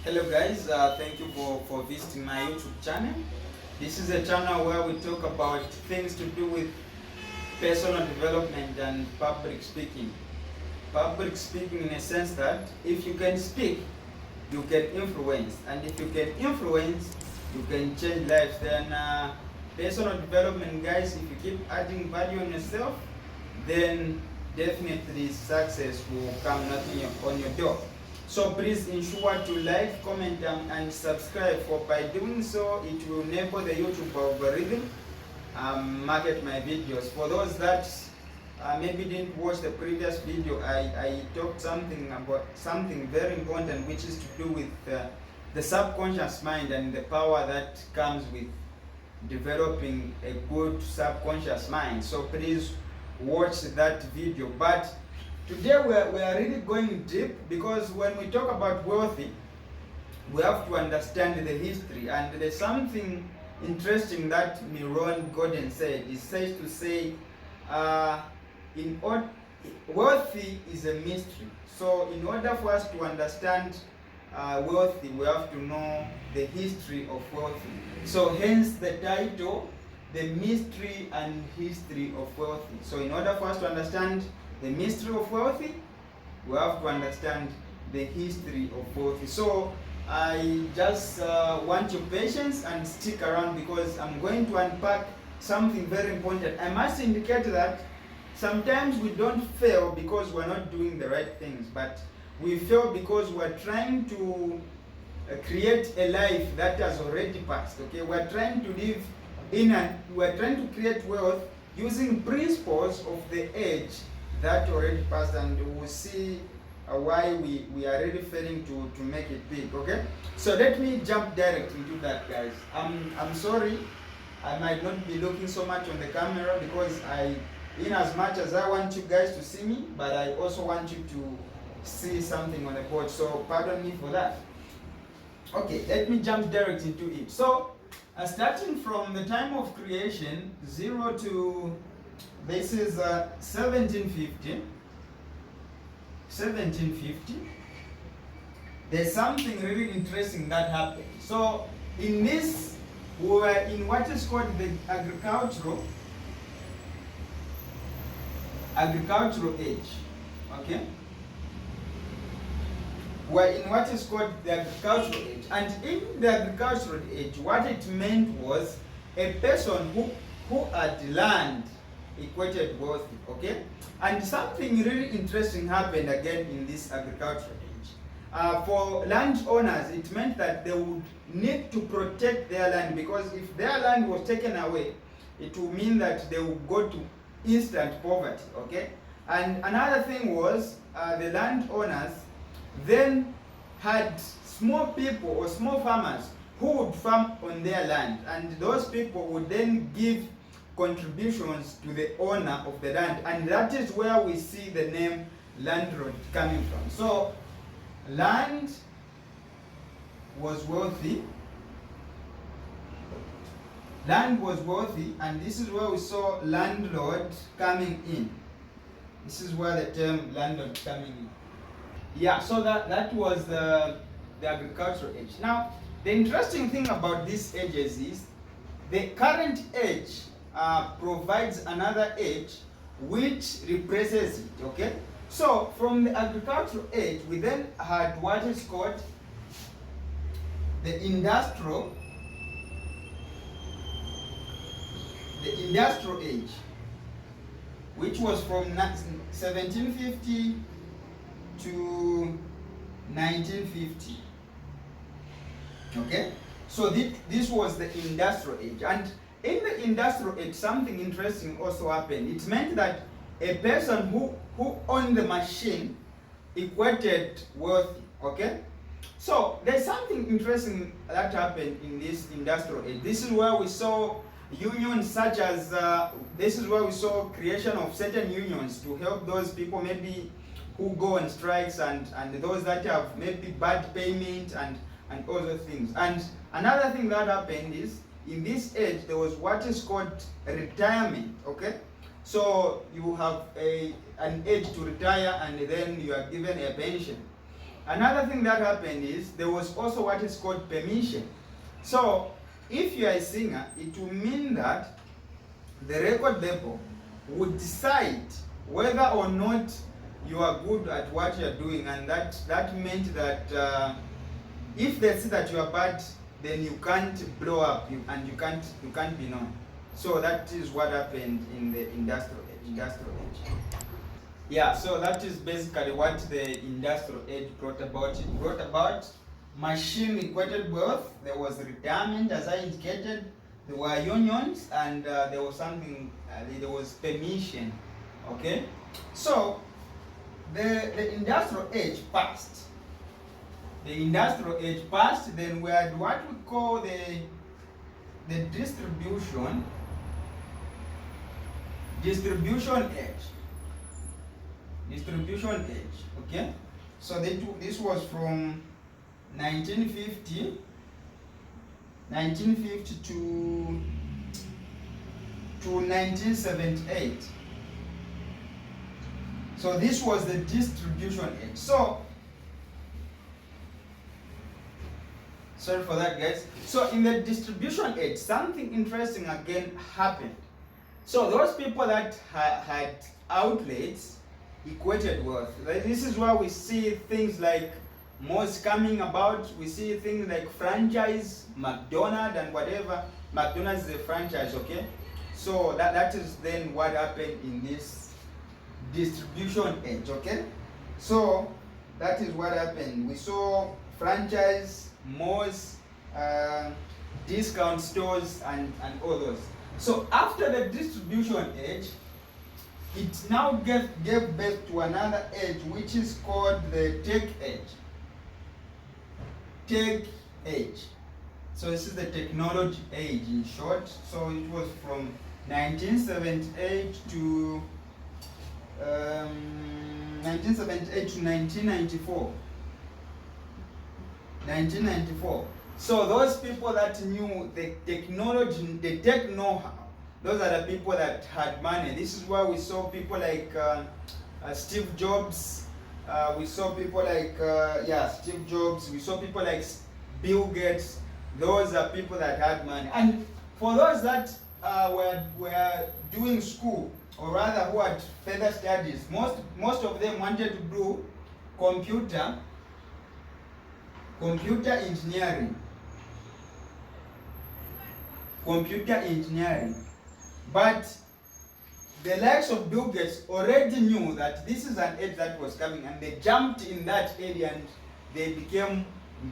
Hello guys, thank you for visiting my YouTube channel. This is a channel where we talk about things to do with personal development and public speaking. Public speaking in a sense that if you can speak, you can influence. And if you can influence, you can change lives. Then personal development guys, if you keep adding value on yourself, then definitely success will come knocking on your door. So please ensure to like, comment and subscribe, for by doing so it will enable the YouTube algorithm market my videos. For those that maybe didn't watch the previous video, I talked something about something very important, which is to do with the subconscious mind and the power that comes with developing a good subconscious mind. So please watch that video. But today we are really going deep, because when we talk about wealthy, we have to understand the history. And there's something interesting that Miron Gordon said. He says to say, wealthy is a mystery. So in order for us to understand wealthy, we have to know the history of wealthy. So hence the title, The Mystery and History of Wealthy. So in order for us to understand the mystery of wealthy, we have to understand the history of wealthy. So I just want your patience and stick around, because I'm going to unpack something very important. I must indicate that sometimes we don't fail because we're not doing the right things, but we fail because we're trying to create a life that has already passed. Okay, we're trying to live we're trying to create wealth using principles of the age that already passed, and we'll see why we are really failing to make it big. Okay, so let me jump directly into that, guys. I'm sorry, I might not be looking so much on the camera, because in as much as I want you guys to see me, but I also want you to see something on the board, so pardon me for that. Okay, let me jump directly into it. So starting from the time of creation, 0 to, this is 1750. There's something really interesting that happened. So in this, we were in what is called the agricultural age. Okay, we're in what is called the agricultural age. And in the agricultural age, what it meant was a person who had land equated wealthy. Okay, and something really interesting happened again in this agricultural age. For landowners, it meant that they would need to protect their land, because if their land was taken away, it would mean that they would go to instant poverty. Okay, and another thing was the landowners then had small people or small farmers who would farm on their land, and those people would then give contributions to the owner of the land, and that is where we see the name landlord coming from. So land was wealthy, and this is where we saw landlord coming in. This is where the term landlord coming in. Yeah, so that was the agricultural age. Now, the interesting thing about these ages is the current age provides another age which replaces it. Okay, so from the agricultural age, we then had what is called the industrial age, which was from 1750 to 1950. Okay, so this was the industrial age. And in the industrial age, something interesting also happened. It meant that a person who owned the machine equated wealthy. Okay, so there's something interesting that happened in this industrial age. This is where we saw unions such as this is where we saw creation of certain unions to help those people maybe who go on strikes, and those that have maybe bad payment and all those things. And another thing that happened is, in this age, there was what is called retirement. Okay, so you have an age to retire, and then you are given a pension. another thing that happened is there was also what is called permission. So if you are a singer, it will mean that the record label would decide whether or not you are good at what you are doing, and that meant that if they see that you are bad, then you can't blow up, and you can't be known. So that is what happened in the industrial age. Yeah, so that is basically what the industrial age brought about. It brought about machine equated wealth. There was retirement, as I indicated. There were unions, and there was something. There was permission. Okay, so the industrial age passed. The industrial age passed. Then we had what we call the distribution age. Distribution age. Okay, so this was from 1950 to 1978. So this was the distribution age. So sorry for that, guys. So in the distribution age, something interesting again happened. So those people that had outlets equated wealth. This is where we see things like malls coming about. We see things like franchise, McDonald's and whatever. McDonald's is a franchise, okay? So that is then what happened in this distribution age, okay? So that is what happened. We saw franchise, malls, discount stores and all those. So after the distribution age, it now gave birth to another age, which is called the tech age. Tech age. So this is the technology age in short. So it was from 1978 to 1994. 1994. So those people that knew the technology, the tech know-how, those are the people that had money. This is why we saw people like Steve Jobs. We saw people like Steve Jobs. We saw people like Bill Gates. Those are people that had money. And for those that were doing school, or rather who had further studies, most of them wanted to do computer engineering. But the likes of Bill Gates already knew that this is an age that was coming, and they jumped in that area and they became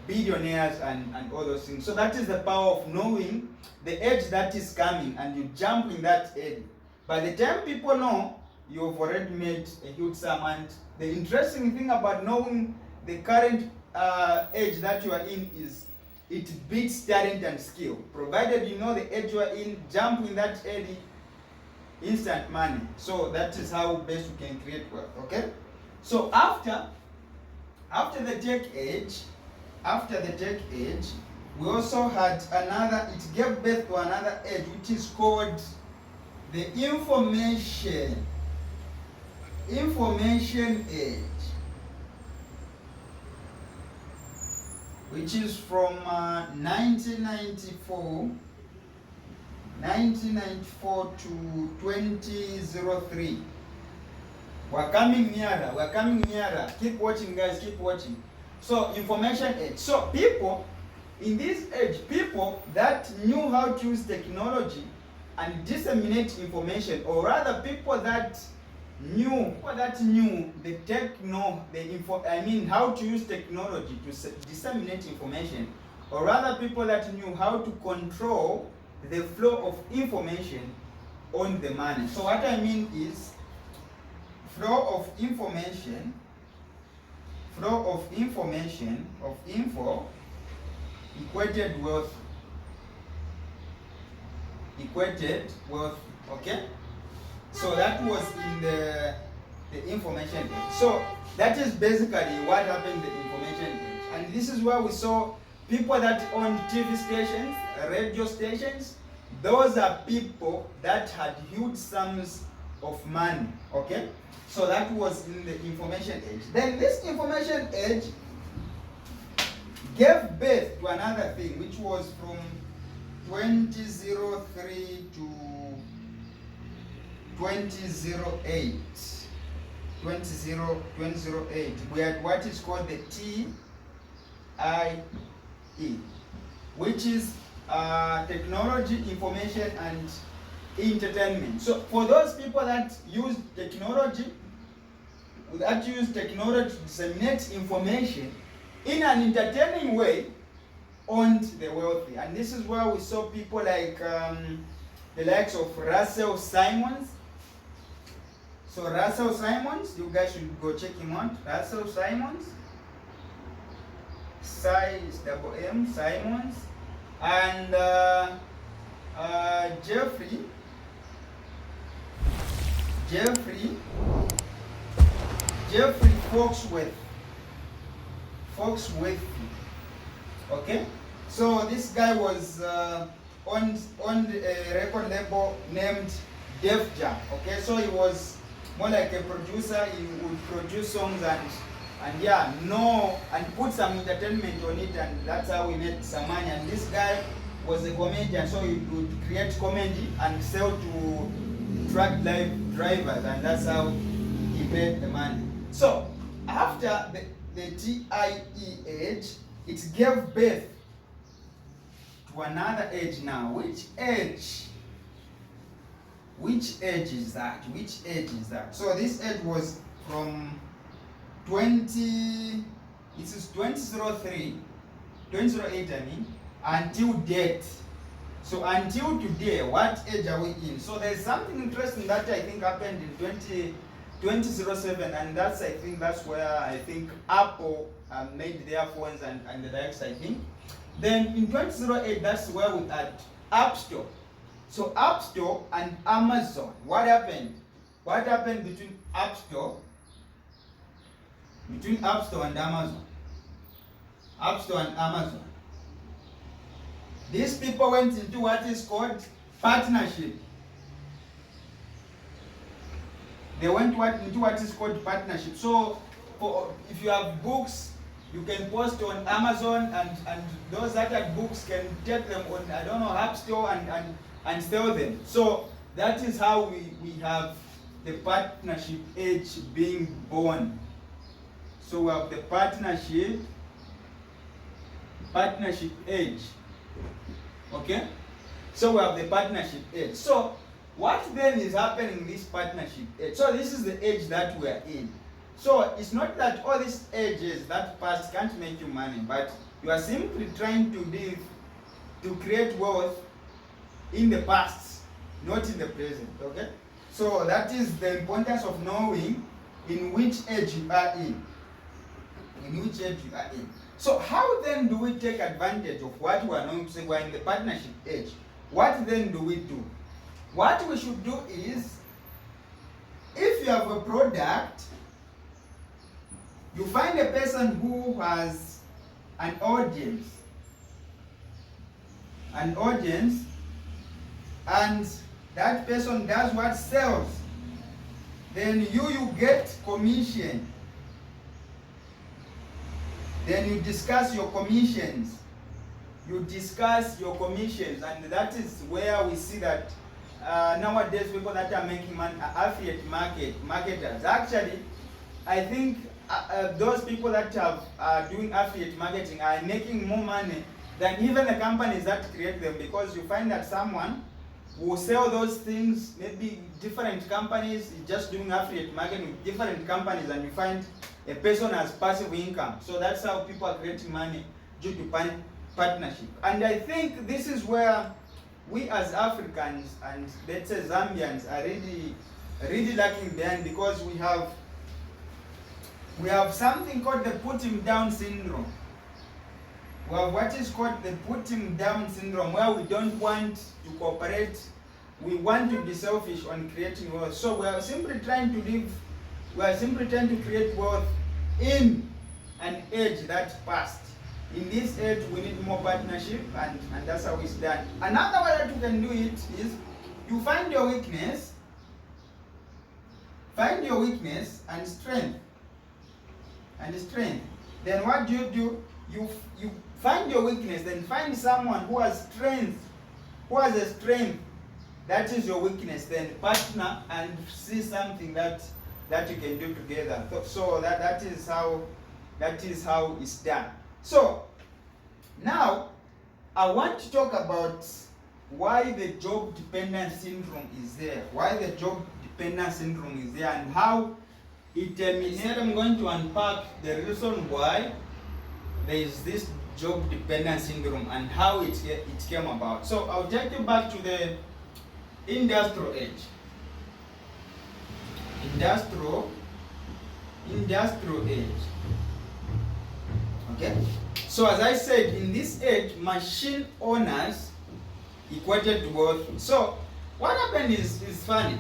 billionaires and all those things. So that is the power of knowing the age that is coming, and you jump in that age. By the time people know, you've already made a huge sum. And the interesting thing about knowing the current age that you are in is it beats talent and skill. Provided you know the age you are in, jump in that age, instant money. So that is how best you can create wealth. Okay. So after the tech age, we also had another. It gave birth to another age, which is called the information age, which is from 1994 to 2003. We're coming nearer. Keep watching, guys, keep watching. So information age. So people in this age, people that knew how to use technology and disseminate information, or rather people that knew the how to use technology to disseminate information, or rather people that knew how to control the flow of information on the money. So what I mean is flow of information of info equated wealth. Okay, so that was in the information age. So that is basically what happened in the information age. And this is where we saw people that own TV stations, radio stations. Those are people that had huge sums of money. Okay, so that was in the information age. Then this information age gave birth to another thing, which was from 2003 to 2008. 2008. We had what is called the TIE, which is technology, information, and entertainment. So for those people that use technology to disseminate information in an entertaining way on the wealthy. And this is where we saw people like the likes of Russell Simons. So Russell Simons, you guys should go check him out. Russell Simons, Simons, and Jeffrey Foxworthy. Okay, so this guy was on a record label named Def Jam. Okay, so he was more like a producer. He would produce songs and put some entertainment on it, and that's how we made some money. And this guy was a comedian, so he would create comedy and sell to truck drivers, and that's how he made the money. So after the TIE age, it gave birth to another age now. Which age is that? So this age was from 2003, 2008 until date. So until today, what age are we in? So there's something interesting that I think happened in 2007, and that's where Apple made their phones and the likes, I think. Then in 2008, that's where we had App Store. So App Store and Amazon. What happened? What happened between App Store and Amazon? App Store and Amazon. These people went into what is called partnership. They went into what is called partnership. So if you have books, you can post on Amazon, and those that have books can take them on, App Store and sell them. So that is how we have the partnership age being born. So we have the partnership age. Okay? So we have the partnership age. So what then is happening in this partnership age? So this is the age that we are in. So it's not that all these ages that passed can't make you money, but you are simply trying to create wealth in the past, not in the present. Okay? So that is the importance of knowing in which age you are in. So how then do we take advantage of what we are going to say we are in the partnership age? What then do we do? What we should do is, if you have a product, you find a person who has an audience, and that person does what sells. Then you get commission. Then you discuss your commissions. And that is where we see that nowadays people that are making money are affiliate marketers. Actually, I think those people that are doing affiliate marketing are making more money than even the companies that create them, because you find that someone will sell those things, maybe different companies, just doing affiliate marketing with different companies, and you find a person has passive income. So that's how people are creating money due to partnership. And I think this is where we as Africans and let's say Zambians are really lacking behind, because we have something called the put him down syndrome. We have what is called the put him down syndrome, where we don't want to cooperate. We want to be selfish on creating wealth. So we are simply trying to create wealth in an age that passed. In this age, we need more partnership, and that's how it's done. Another way that you can do it is you find your weakness and strength. Then what do? you find your weakness, then find someone who has strength, who has a strength that is your weakness, then partner and see something that you can do together. So that is how it's done. So now I want to talk about why the job dependent syndrome is there. Why the job dependent syndrome is there and how it terminates. I'm going to unpack the reason why there is this job dependent syndrome and how it came about. So I'll take you back to the industrial age. Industrial age. Okay? So as I said, in this age, machine owners equated to wealthy. So what happened is funny.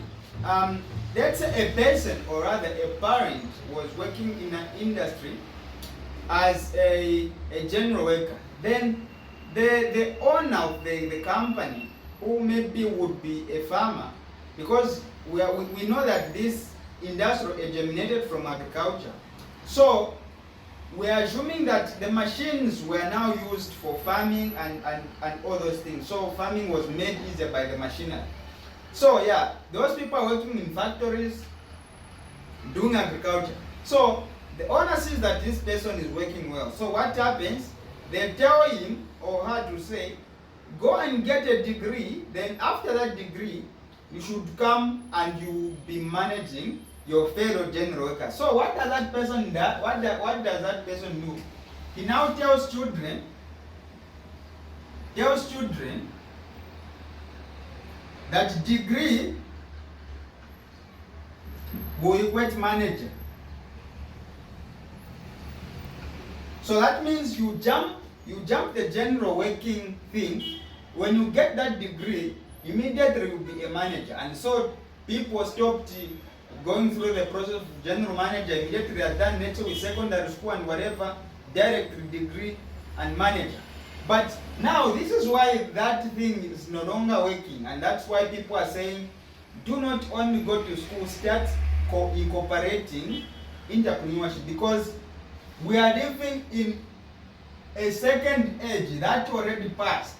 Let's say a person, or rather a parent, was working in an industry as a general worker. Then the owner of the company, who maybe would be a farmer, because we know that this industry originated from agriculture. So we are assuming that the machines were now used for farming and all those things. So farming was made easier by the machinery. So yeah, those people are working in factories doing agriculture. So the owner sees that this person is working well. So what happens? They tell him or her to say, go and get a degree. Then after that degree, you should come and you will be managing your fellow general workers. So what does that person do? What does that person do? He now tells children that degree will equate manager. So that means you jump the general working thing. When you get that degree, immediately you'll be a manager. And so people stopped going through the process of general manager. Immediately they are done next with secondary school and whatever, direct degree and manager. But now this is why that thing is no longer working, and that's why people are saying, do not only go to school, start incorporating entrepreneurship, because we are living in a second age that already passed.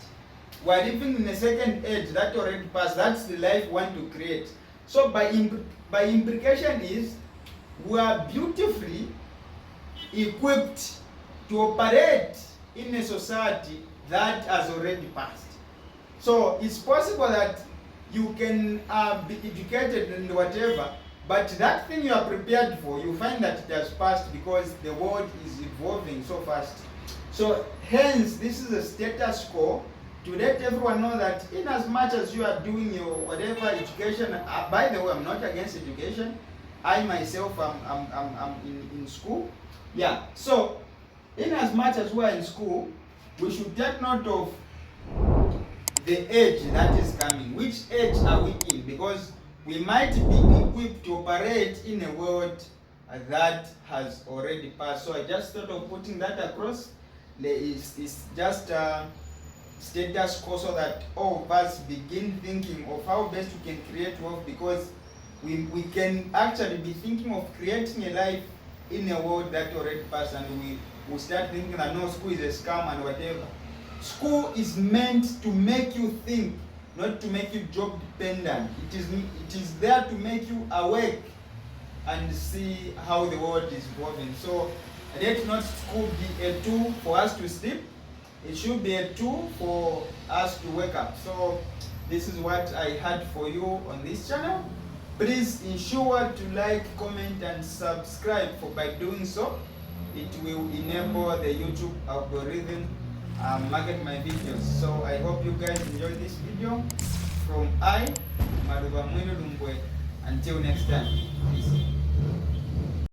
We are living in a second age that already passed. That's the life we want to create. So by implication is, we are beautifully equipped to operate in a society that has already passed. So it's possible that you can be educated and whatever, but that thing you are prepared for, you find that it has passed because the world is evolving so fast. So hence, this is a status quo to let everyone know that in as much as you are doing your whatever education, by the way, I'm not against education. I myself am in school. Yeah, so in as much as we are in school, we should take note of the age that is coming. Which age are we in? Because we might be equipped to operate in a world that has already passed. So I just thought of putting that across. It's just status quo, so that all of us begin thinking of how best we can create wealth, because we can actually be thinking of creating a life in a world that already passed, and we start thinking that no, school is a scam and whatever. School is meant to make you think, not to make you job dependent. It is there to make you awake and see how the world is evolving. So let not school be a tool for us to sleep. It should be a tool for us to wake up. So this is what I had for you on this channel. Please ensure to like, comment and subscribe, for by doing so, it will enable the YouTube algorithm market my videos. So I hope you guys enjoyed this video. From I, Maruba Mwino Lumbwe. Until next time, peace.